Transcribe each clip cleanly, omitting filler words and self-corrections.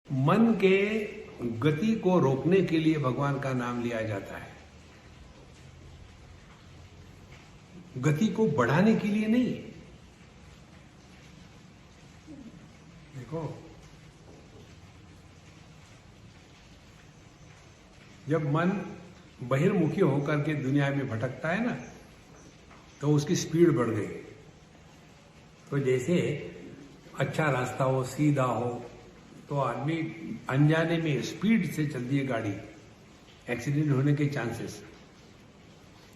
मन के गति को रोकने के लिए भगवान का नाम लिया जाता है, गति को बढ़ाने के लिए नहीं। देखो, जब मन बहिर्मुखी होकर के दुनिया में भटकता है ना, तो उसकी स्पीड बढ़ गई। तो जैसे अच्छा रास्ता हो, सीधा हो, तो आदमी अनजाने में स्पीड से चलती है गाड़ी, एक्सीडेंट होने के चांसेस।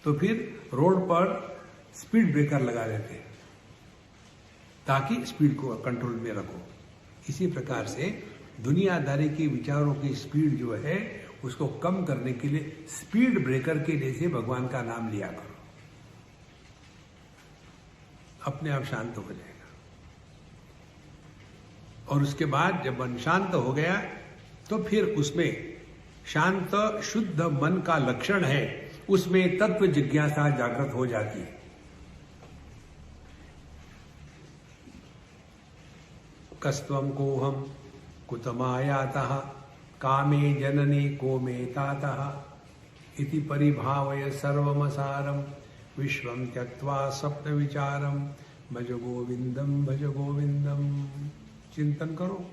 तो फिर रोड पर स्पीड ब्रेकर लगा देते हैं ताकि स्पीड को कंट्रोल में रखो। इसी प्रकार से दुनियादारी के विचारों की स्पीड जो है उसको कम करने के लिए स्पीड ब्रेकर के जैसे भगवान का नाम लिया करो, अपने आप शांत हो जाएगा। और उसके बाद जब मन शांत हो गया तो फिर उसमें शांत शुद्ध मन का लक्षण है, उसमें तत्व जिज्ञासा जागृत हो जाती है। कस्त्वं कोहम कुतमायातः कामे जननी को मे तातः इति परिभावय सर्वमसारम विश्वं त्यक्त्वा स्वप्न विचारम भज गोविंदम भज गोविंदम। चिंतन करो।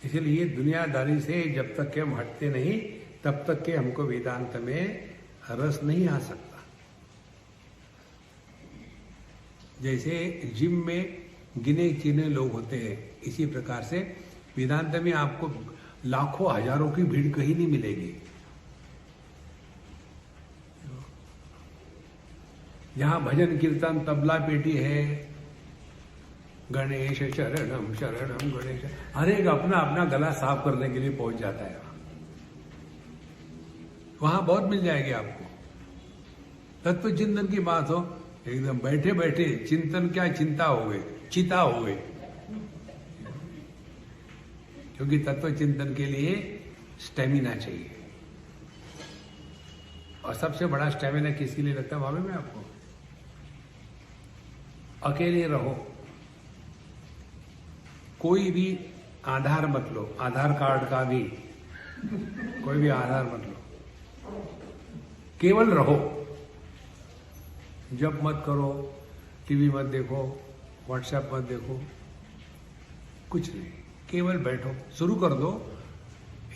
इसलिए दुनियादारी से जब तक के हम हटते नहीं, तब तक के हमको वेदांत में रस नहीं आ सकता। जैसे जिम में गिने चुने लोग होते हैं, इसी प्रकार से वेदांत में आपको लाखों हजारों की भीड़ कहीं नहीं मिलेगी। जहां भजन कीर्तन तबला पेटी है, गणेश शरणम शरणम गणेश, हर एक अपना अपना गला साफ करने के लिए पहुंच जाता है। वहां बहुत मिल जाएगी आपको। तत्व चिंतन की बात हो, एकदम बैठे बैठे चिंतन, क्या चिंता हो गई, चिता हो गई। क्योंकि तत्व चिंतन के लिए स्टेमिना चाहिए, और सबसे बड़ा स्टेमिना किसके लिए लगता है मालूम है आपको? अकेले रहो, कोई भी आधार मत लो, आधार कार्ड का भी कोई भी आधार मत लो, केवल रहो। जब मत करो, टीवी मत देखो, व्हाट्सएप मत देखो, कुछ नहीं, केवल बैठो। शुरू कर दो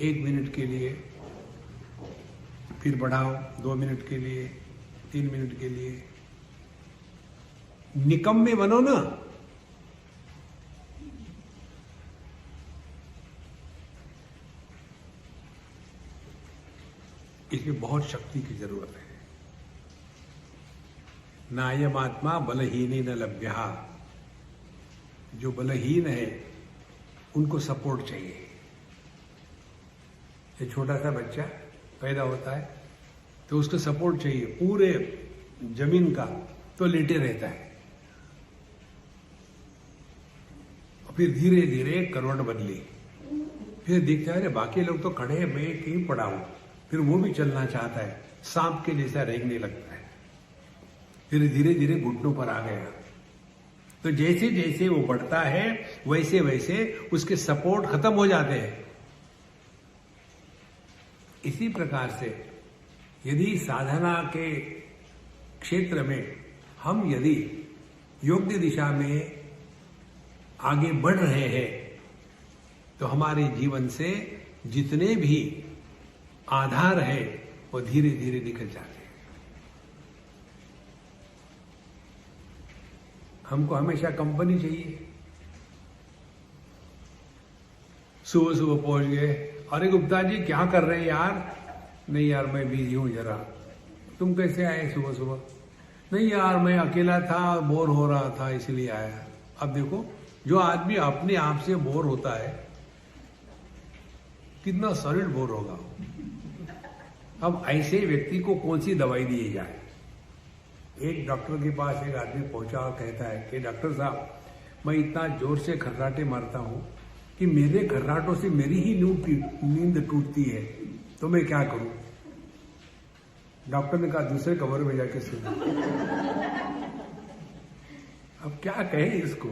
1 मिनट के लिए, फिर बढ़ाओ 2 मिनट के लिए, 3 मिनट के लिए। निकम्मे बनो ना। इसमें बहुत शक्ति की जरूरत है। नायम आत्मा बलहीन न लभ्या। जो बलहीन है उनको सपोर्ट चाहिए। ये छोटा सा बच्चा पैदा होता है तो उसको सपोर्ट चाहिए पूरे जमीन का, तो लेटे रहता है। और फिर धीरे धीरे करवट बदली, फिर देखता है बाकी लोग तो खड़े हैं, मैं कहीं पड़ा हूं। फिर वो भी चलना चाहता है, सांप के जैसा रेंगने लगता है। फिर धीरे धीरे घुटनों पर आ गया। तो जैसे जैसे वो बढ़ता है वैसे वैसे उसके सपोर्ट खत्म हो जाते हैं। इसी प्रकार से यदि साधना के क्षेत्र में हम यदि योग्य दिशा में आगे बढ़ रहे हैं, तो हमारे जीवन से जितने भी आधार है वो धीरे धीरे निकल जाते हैं। हमको हमेशा कंपनी चाहिए। सुबह सुबह पहुंच गए, अरे गुप्ता जी क्या कर रहे हैं यार? नहीं यार मैं बिजी हूं जरा। तुम कैसे आए सुबह सुबह? नहीं यार मैं अकेला था, बोर हो रहा था इसलिए आया। अब देखो, जो आदमी अपने आप से बोर होता है कितना सॉलिड बोर होगा। अब ऐसे व्यक्ति को कौन सी दवाई दी जाए? एक डॉक्टर के पास एक आदमी पहुंचा और कहता है कि डॉक्टर साहब, मैं इतना जोर से खर्राटे मारता हूं कि मेरे खर्राटों से मेरी ही नींद टूटती है, तो मैं क्या करूं? डॉक्टर ने कहा दूसरे कमरे में जाके सुनो। अब क्या कहे इसको।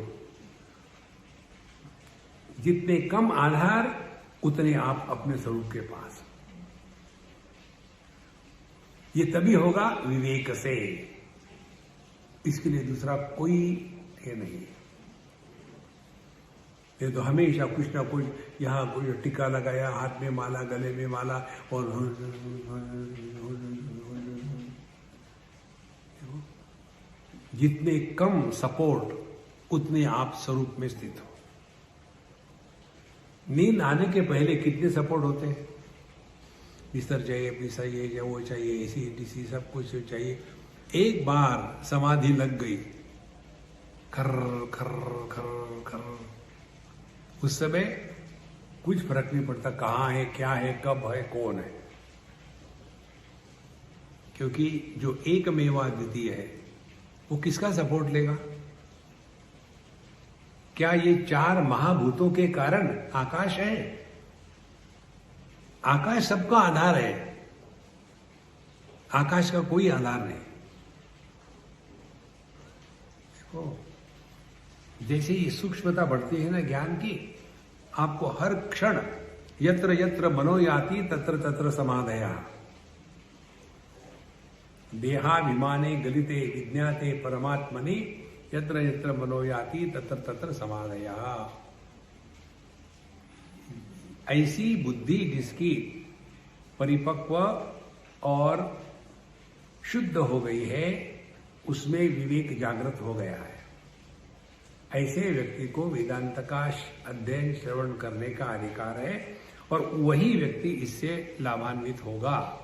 जितने कम आधार उतने आप अपने स्वरूप के पास। ये तभी होगा विवेक से, इसके लिए दूसरा कोई ये नहीं है। ये तो हमेशा कुछ ना कुछ, यहाँ कोई टीका लगाया, हाथ में माला, गले में माला, और जितने कम सपोर्ट उतने आप स्वरूप में स्थित हो। नींद आने के पहले कितने सपोर्ट होते हैं? बिस्तर चाहिए, पैसा चाहिए, वो चाहिए, एसी डीसी सब कुछ चाहिए। एक बार समाधि लग गई, खर खर खर खर, उस समय कुछ फर्क नहीं पड़ता कहाँ है, क्या है, कब है, कौन है, क्योंकि जो एकमेवा द्वितीय है वो किसका सपोर्ट लेगा? क्या ये चार महाभूतों के कारण आकाश है? आकाश सबका आधार है, आकाश का कोई आधार नहीं। देखो, जैसे ही सूक्ष्मता बढ़ती है ना ज्ञान की, आपको हर क्षण यत्र यत्र मनो याति तत्र तत्र समाधया, देहाभिमाने गलिते विज्ञाते परमात्मनि यत्र यत्र मनो याति तत्र तत्र समाधया। ऐसी बुद्धि जिसकी परिपक्व और शुद्ध हो गई है, उसमें विवेक जागृत हो गया है। ऐसे व्यक्ति को वेदांत का अध्ययन श्रवण करने का अधिकार है, और वही व्यक्ति इससे लाभान्वित होगा।